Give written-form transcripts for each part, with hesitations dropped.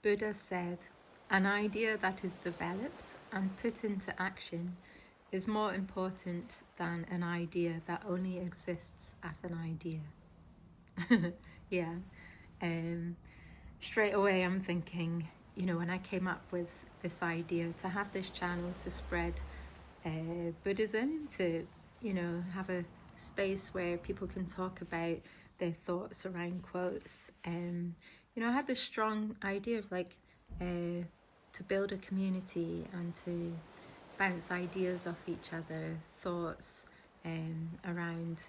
Buddha said, "An idea that is developed and put into action is more important than an idea that only exists as an idea." Yeah. Um, Straight away I'm thinking, when I came up with this idea to have this channel to spread Buddhism, to, have a space where people can talk about their thoughts around quotes. I had this strong idea of to build a community and to bounce ideas off each other, thoughts around,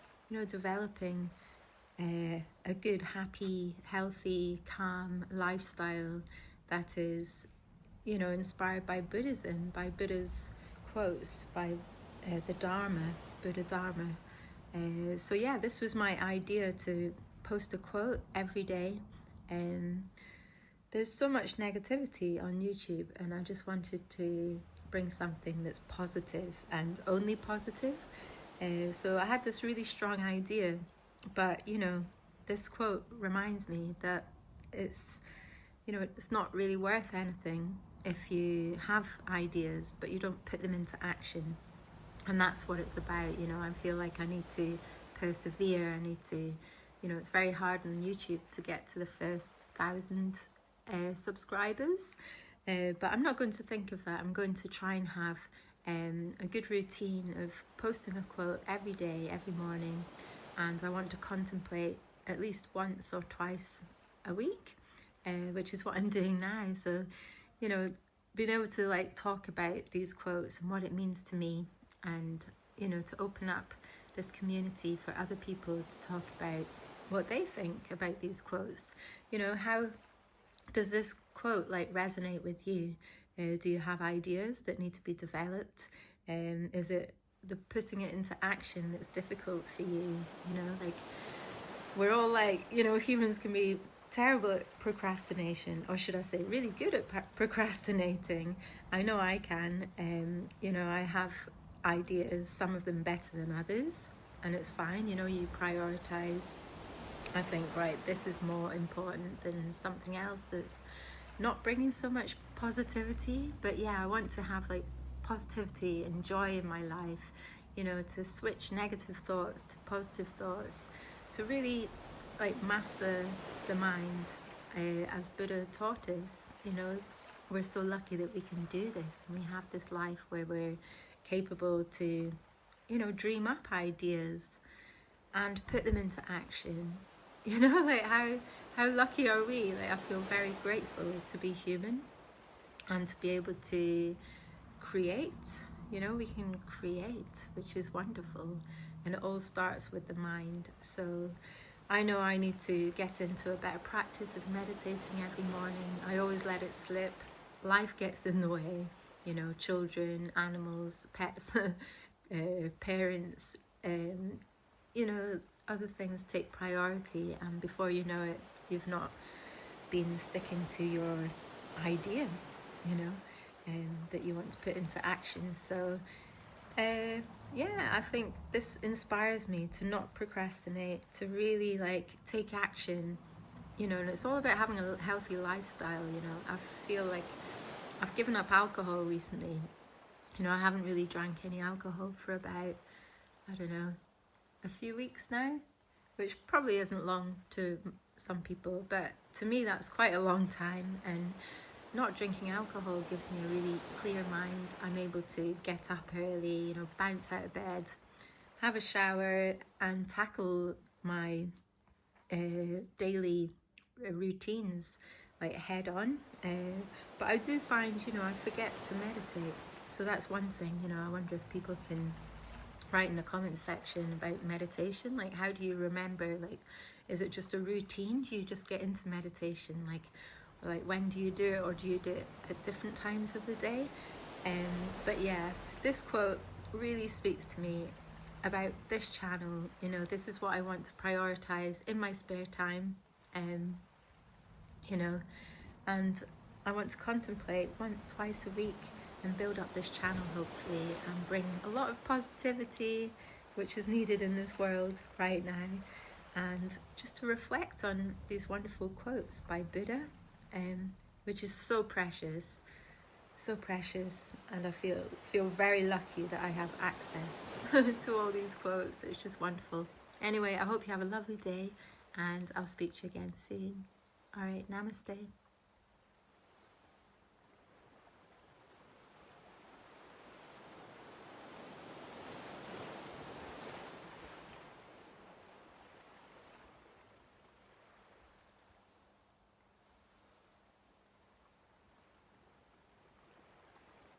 developing a good, happy, healthy, calm lifestyle that is, inspired by Buddhism, by Buddha's quotes, by the Dharma, Buddha Dharma. So yeah, this was my idea, to post a quote every day. There's so much negativity on YouTube, and I just wanted to bring something that's positive and only positive. So I had this really strong idea, but this quote reminds me that it's it's not really worth anything if you have ideas but you don't put them into action. And that's what it's about. I feel like I need to persevere. I need to, it's very hard on YouTube to get to the first 1,000 subscribers, but I'm not going to think of that. I'm going to try and have a good routine of posting a quote every day, every morning, and I want to contemplate at least once or twice a week, which is what I'm doing now. So, being able to talk about these quotes and what it means to me, and to open up this community for other people to talk about what they think about these quotes. How does this quote resonate with you? Do you have ideas that need to be developed? Is it the putting it into action that's difficult for you? We're all humans can be terrible at procrastination, or should I say really good at procrastinating. I know I can. I have ideas, some of them better than others, and it's fine. You prioritize. I think, right, this is more important than something else that's not bringing so much positivity. But yeah, I want to have positivity and joy in my life, to switch negative thoughts to positive thoughts, to really master the mind, as Buddha taught us. We're so lucky that we can do this, and we have this life where we're capable to dream up ideas and put them into action. How lucky are we? I feel very grateful to be human and to be able to create. We can create, which is wonderful, and it all starts with the mind. So I know I need to get into a better practice of meditating every morning. I always let it slip. Life gets in the way, children, animals, pets, parents, other things take priority, and before you know it, you've not been sticking to your idea, that you want to put into action. So I think this inspires me to not procrastinate, to really take action, and it's all about having a healthy lifestyle. I feel like I've given up alcohol recently. I haven't really drank any alcohol for about, I don't know, a few weeks now, which probably isn't long to some people, but to me that's quite a long time. And not drinking alcohol gives me a really clear mind. I'm able to get up early, bounce out of bed, have a shower, and tackle my daily routines head on. But I do find, I forget to meditate. So that's one thing. I wonder if people can write in the comments section about meditation. How do you remember? Is it just a routine? Do you just get into meditation? When do you do it, or do you do it at different times of the day? But yeah, this quote really speaks to me about this channel. This is what I want to prioritize in my spare time. And I want to contemplate once, twice a week, and build up this channel, hopefully, and bring a lot of positivity, which is needed in this world right now, and just to reflect on these wonderful quotes by Buddha, which is so precious. So precious, and I feel very lucky that I have access to all these quotes. It's just wonderful. Anyway, I hope you have a lovely day, and I'll speak to you again soon. All right, namaste.